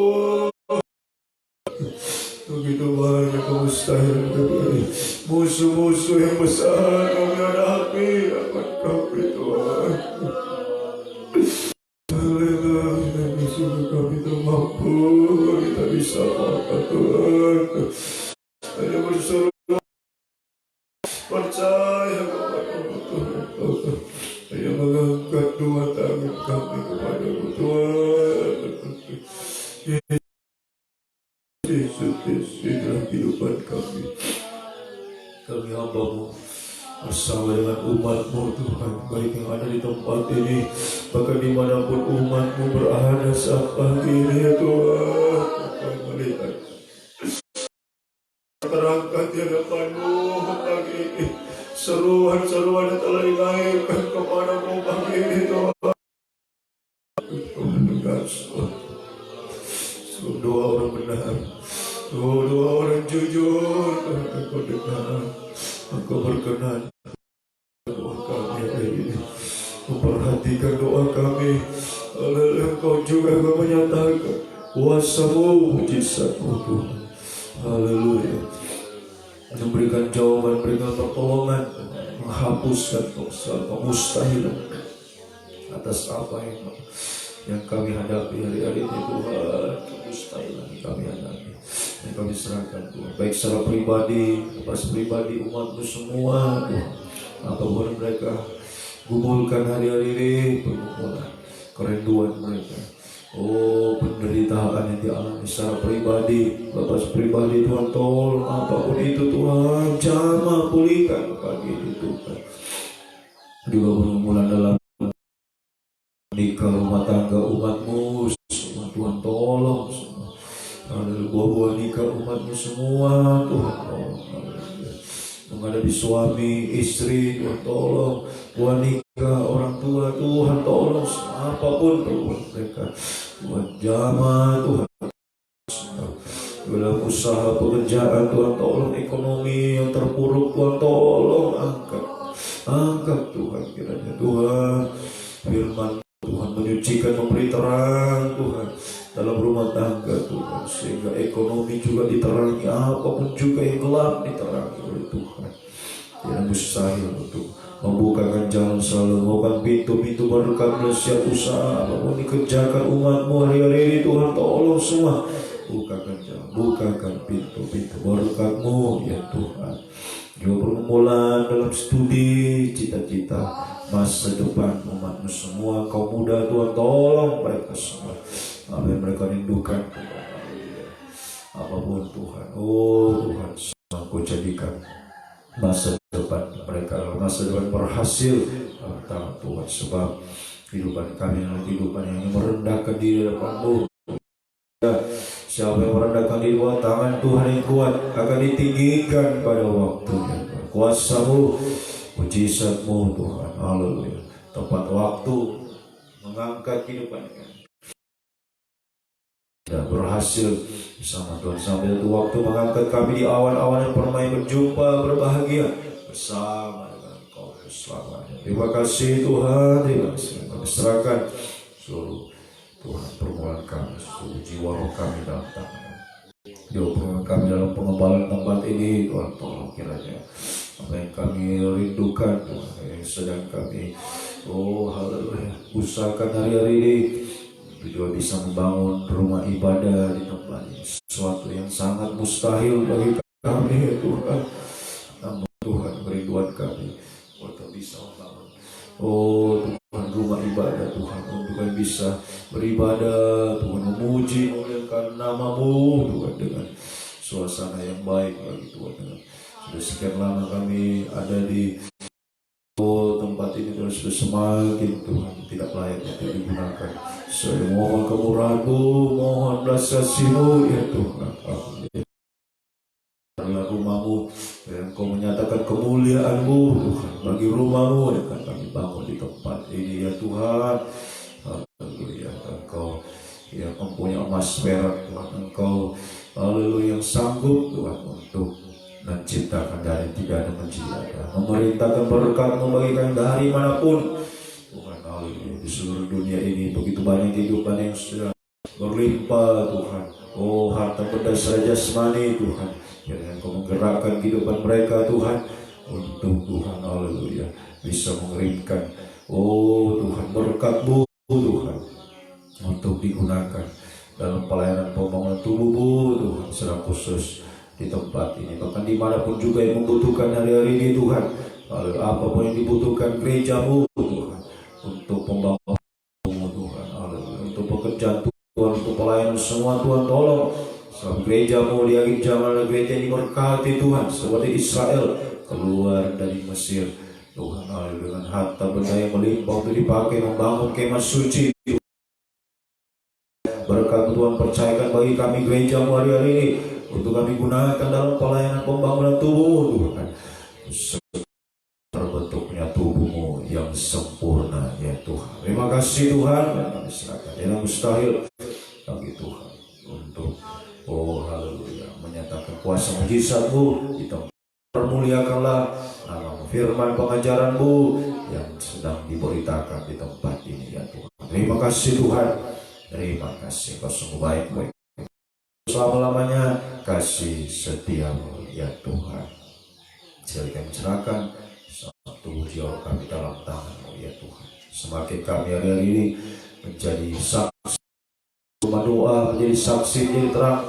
[SPEAKER 1] Begitu banyak kemustahilan kami, musuh-musuh yang besar kami hadapi akan kami Tuhan. Haleluya, sungguh kami tak mampu, kami tak bisa apa Tuhan. Hanya berseru percaya kepada-Mu Tuhan. Hanya mengangkat dua tangan kami kepada-Mu Tuhan. Yesus dalam kehidupan kami. Kami hamba-Mu bersama dengan umat-Mu Tuhan, baik yang ada di tempat ini, bahkan dimanapun umat-Mu berada saat pagi ini ya Tuhan. Kami melihat terangkat di hadapan-Mu pagi ini, seruan-seruan yang telah dilahirkan kepada-Mu pagi ini Tuhan. Tuhan dengar doa orang benar, doa orang jujur. Tuhan Engkau dengar, Engkau berkenan doa kami hari ini, memperhatikan doa kami. Engkau juga akan menyatakan kuasa-Mu, mujizat-Mu Tuhan. Haleluya. Memberikan jawaban, memberikan pertolongan, menghapuskan dosa, kemustahilan atas apa yang kami hadapi hari-hari ini Tuhan. Kemustahilan yang kami hadapi, yang kami serahkan Tuhan, baik secara pribadi, atas pribadi umat-Mu semua Tuhan. Apapun mereka gumulkan hari-hari ini, pergumulan, kerinduan mereka, penderitaan yang dialami secara pribadi, lepas pribadi Tuhan, tolong apapun itu Tuhan, jamah pulihkan pagi ini Tuhan. Juga pergumulan dalam nikah, rumah tangga umat-Mu semua Tuhan, tolong semua. Haleluya, buah-buah nikah umat-Mu semua Tuhan, tolong. Menghadapi suami, istri Tuhan, tolong. Buah nikah orang tua Tuhan, tolong. Apapun perbuatan mereka Tuhan, jamah Tuhan. Dalam usaha pekerjaan Tuhan, tolong. Ekonomi yang terpuruk Tuhan, tolong. Angkat Tuhan kiranya Tuhan. Firman Tuhan menyucikan, memberi terang Tuhan dalam rumah tangga Tuhan, sehingga ekonomi juga diterangi, apapun juga yang gelap diterangi oleh Tuhan. Yang mustahil untuk membukakan jalan selalu, membuka pintu-pintu berkat setiap usaha apapun dikerjakan umat-Mu hari-hari ini Tuhan, tolong semua bukakan jalan, bukakan pintu-pintu berkat-Mu ya Tuhan. Juga pergumulan dalam studi, cita-cita masa depan umat-Mu semua, kaum muda Tuhan, tolong mereka semua apa yang mereka rindukan Tuhan. Apapun Tuhan, Tuhan, semua Kau jadikan masa depan mereka, masa depan berhasil Tuhan. Sebab kehidupan kami adalah kehidupan yang merendahkan diri depan-Mu. Siapa yang merendahkan diri bawah tangan Tuhan yang kuat akan ditinggikan pada waktunya. Kuasa-Mu, mujizat-Mu Tuhan, haleluya. Tepat waktu mengangkat kehidupan kami dan berhasil bersama Tuhan. Sampai itu waktu mengangkat kami di awal-awal yang pernah berjumpa berbahagia bersama dengan Engkau selamanya. Terima kasih Tuhan, terima kasih. Kami serahkan seluruh Tuhan pergumulan kami, seluruh jiwa roh kami dalam tangan. Doa kami dalam pengembalaan tempat ini Tuhan, tolong kiranya apa yang kami rindukan Tuhan, yang sedang kami haleluya usahakan hari-hari ini, juga bisa membangun rumah ibadah di tempat ini, sesuatu yang sangat mustahil bagi kami ya Tuhan. Namun Tuhan, kerinduan kami untuk bisa membangun Tuhan rumah ibadah Tuhan, untuk kami bisa beribadah Tuhan, memuji memuliakan nama-Mu Tuhan dengan suasana yang baik lagi Tuhan. Dengan sudah sekian lama kami ada di tempat ini Tuhan, sudah semakin Tuhan tidak layak untuk digunakan. Saya mohon kemurahan-Mu, mohon belas kasih-Mu ya Tuhan. Karena rumah-Mu yang Kau menyatakan kemuliaan-Mu Tuhan, bagi rumah-Mu yang akan kami bangun di tempat ini ya Tuhan. Haleluya, Engkau yang mempunyai emas perak Tuhan, Engkau haleluya yang sanggup Tuhan untuk menciptakan dari tidak ada menjadi ada, memerintahkan berkat, membagikan dari manapun Tuhan. Haleluya, di seluruh dunia ini begitu banyak kehidupan yang sudah berlimpah Tuhan. Oh, harta benda saja jasmani Tuhan, yang Engkau menggerakkan kehidupan mereka Tuhan, untuk Tuhan haleluya bisa mengerimkan oh Tuhan berkat-Mu Tuhan, untuk digunakan dalam pelayanan pembangunan tubuh-Mu Tuhan, secara khusus di tempat ini, bahkan dimanapun juga yang membutuhkan hari-hari ini Tuhan. Apapun yang dibutuhkan gereja-Mu Tuhan, untuk pembangunan Tuhan, untuk pekerjaan Tuhan, untuk pelayanan semua Tuhan, tolong sebab gereja-Mu di akhir zaman, gereja ini diberkati Tuhan, seperti Israel keluar dari Mesir Tuhan, dengan harta benda yang melimpah untuk dipakai membangun kemah suci. Berkat Tuhan percayakan bagi kami gereja-Mu hari-hari ini, untuk kami gunakan dalam pelayanan pembangunan tubuh Tuhan, terbentuknya tubuh-Mu yang sempurna ya Tuhan. Terima kasih Tuhan, dan kami serahkan yang mustahil bagi Tuhan, untuk oh haleluya menyatakan kuasa mujizat-Mu di tempat. Permuliakanlah nama-Mu, firman pengajaran-Mu yang sedang diberitakan di tempat ini ya Tuhan. Terima kasih Tuhan, terima kasih, Kau sungguh baik selama-lamanya, kasih setia-Mu ya Tuhan. Silakan cerahkan satu jiwa kami dalam tangan-Mu ya Tuhan. Semakin kami hari-hari ini menjadi saksi rumah doa, menjadi saksi, menjadi terang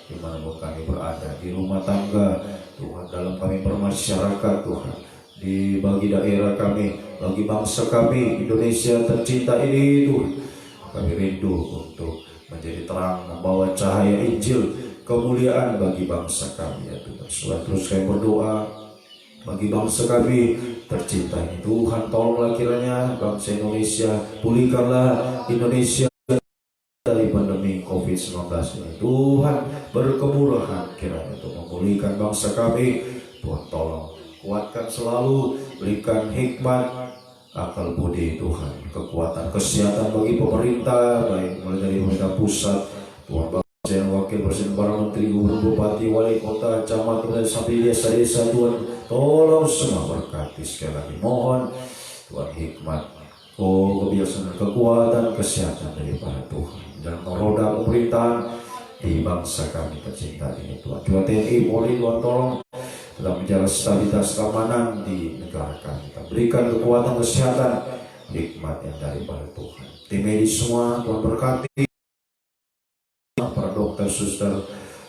[SPEAKER 1] dimanapun kami berada, di rumah tangga Tuhan, dalam kami bermasyarakat Tuhan, di bagi daerah kami, bagi bangsa kami Indonesia tercinta ini Tuhan. Kami rindu untuk menjadi terang, membawa cahaya Injil kemuliaan bagi bangsa kami ya Tuhan. Selalu terus kami berdoa bagi bangsa kami tercinta ini Tuhan. Tolonglah kiranya bangsa Indonesia, pulihkanlah Indonesia dari pandemi COVID-19 ini Tuhan. Berkemurahan kiranya untuk memulihkan bangsa kami Tuhan. Tolong kuatkan selalu, berikan hikmat, akal budi Tuhan, kekuatan, kesehatan bagi pemerintah, baik mulai dari pemerintah pusat Tuhan, Presiden, Wakil Presiden, para menteri, gubernur, bupati, wali kota, camat, kemudian sampai desa-desa Tuhan. Tolong semua berkati sekali lagi. Mohon Tuhan hikmat, oh kebiasaan, kekuatan, kesehatan daripada Tuhan dalam roda pemerintahan di bangsa kami tercinta ini Tuhan. Juga TNI, Polri Tuhan, tolong dalam menjaga stabilitas keamanan di negara kami. Kita berikan kekuatan, kesehatan, hikmat yang daripada Tuhan. Tim medis semua Tuhan berkati, para dokter, suster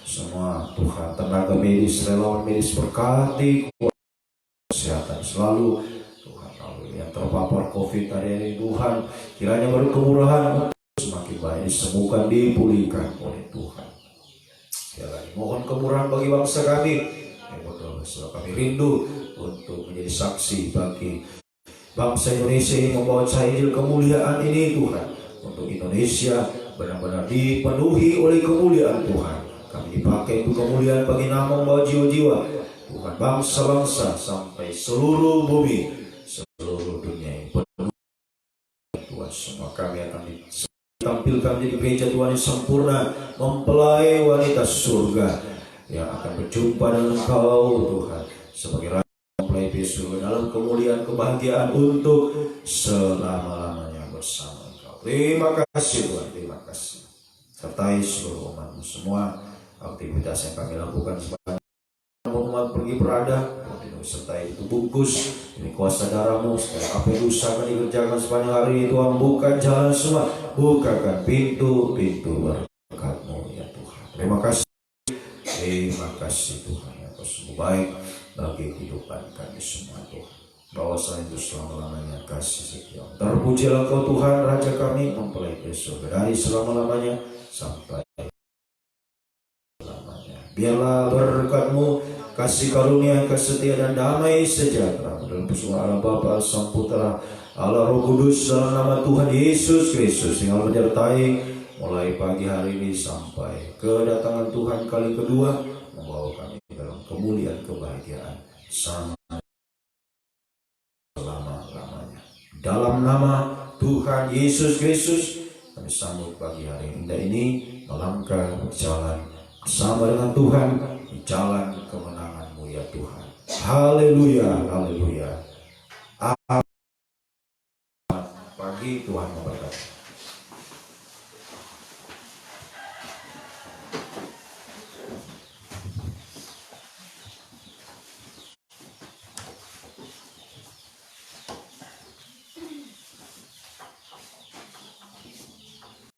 [SPEAKER 1] semua Tuhan, tenaga medis, relawan medis berkati, kesehatan selalu Tuhan. Yang terpapar COVID hari ini Tuhan, kiranya berkemurahan semakin baik, disembuhkan, dipulihkan oleh Tuhan. Sekali lagi mohon kemurahan bagi bangsa kami. Kami rindu untuk menjadi saksi bagi bangsa Indonesia ini, membawa cahaya Injil kemuliaan ini Tuhan, untuk Indonesia benar-benar dipenuhi oleh kemuliaan Tuhan. Kami dipakai untuk kemuliaan bagi nama, membawa jiwa-jiwa Tuhan, bangsa-bangsa sampai seluruh bumi, seluruh dunia yang penuh Tuhan. Semua kami akan ditampilkan menjadi gereja Tuhan yang sempurna, mempelai wanita surga yang akan berjumpa dengan Engkau Tuhan, sebagai raja mempelai surga dalam kemuliaan, kebahagiaan untuk selama-lamanya bersama Engkau. Terima kasih Tuhan, terima kasih. Sertai seluruh umat-Mu semua, aktivitas yang kami lakukan sebagai umat pergi berada, sertai itu bungkus ini kuasa darah-Mu, supaya apa yang usaha dikerjakan sepanjang hari ini Tuhan, bukan jalan semua, bukakan pintu-pintu berkat-Mu ya Tuhan. Terima kasih. Terima kasih Tuhan, yang Kau sungguh baik bagi kehidupan kami semua Tuhan. bahwasanya itu selama-lamanya kasih setiamu. Terpujilah Kau Tuhan Raja kami, mempelai surga dari selama-lamanya sampai selamanya. Biarlah berkat-Mu, kasih karunia, kesetiaan dan damai sejahtera dalam persekutuan Allah Bapa, Sang Putra, Allah Roh Kudus, dalam nama Tuhan Yesus Kristus yang menyertai mulai pagi hari ini sampai kedatangan Tuhan kali kedua, membawa kami dalam kemuliaan kebahagiaan sama selama-lamanya. Dalam nama Tuhan Yesus Kristus kami sambut pagi hari indah ini, melangkah berjalan bersama dengan Tuhan di jalan kemenangan-Mu ya Tuhan. Haleluya, haleluya. Pagi Tuhan memberkati.